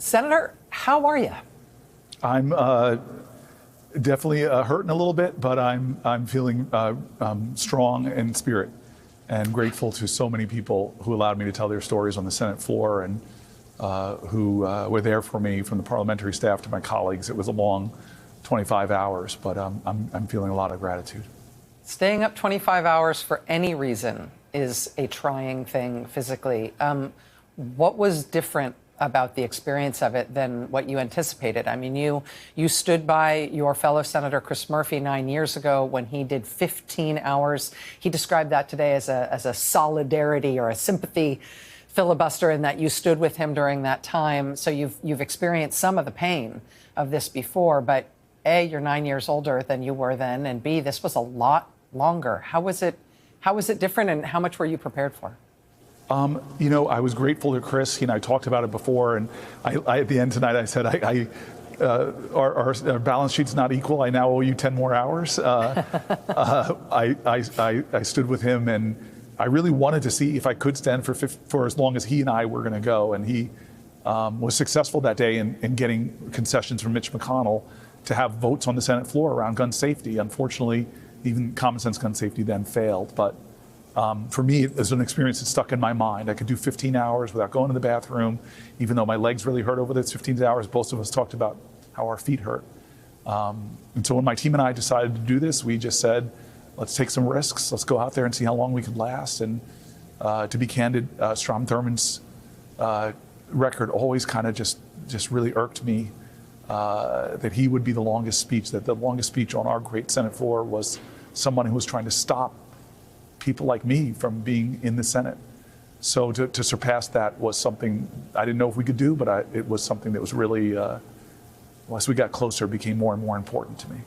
Senator, how are you? I'm definitely hurting a little bit, but I'm feeling strong in spirit and grateful to so many people who allowed me to tell their stories on the Senate floor and who were there for me, from the parliamentary staff to my colleagues. It was a long 25 hours, but I'm feeling a lot of gratitude. Staying up 25 hours for any reason is a trying thing physically. What was different about the experience of it than what you anticipated? I mean, you stood by your fellow Senator Chris Murphy 9 years ago when he did 15 hours. He described that today as a solidarity or a sympathy filibuster, in that you stood with him during that time. So you've experienced some of the pain of this before, but A, you're 9 years older than you were then, and B, this was a lot longer. How was it different, and how much were you prepared for? You know, I was grateful to Chris. He and I talked about it before, and I at the end tonight, I said, our balance sheet's not equal. I now owe you 10 more hours. I stood with him, and I really wanted to see if I could stand for as long as he and I were going to go. And he was successful that day in getting concessions from Mitch McConnell to have votes on the Senate floor around gun safety. Unfortunately, even common sense gun safety then failed. But for me, it was an experience that stuck in my mind. I could do 15 hours without going to the bathroom, even though my legs really hurt over those 15 hours. Both of us talked about how our feet hurt. And so when my team and I decided to do this, we just said, let's take some risks. Let's go out there and see how long we could last. And to be candid, Strom Thurmond's record always kind of just really irked me, that he would be the longest speech, that the longest speech on our great Senate floor was someone who was trying to stop people like me from being in the Senate. So to surpass that was something I didn't know if we could do, but it was something that was really, as we got closer, became more and more important to me.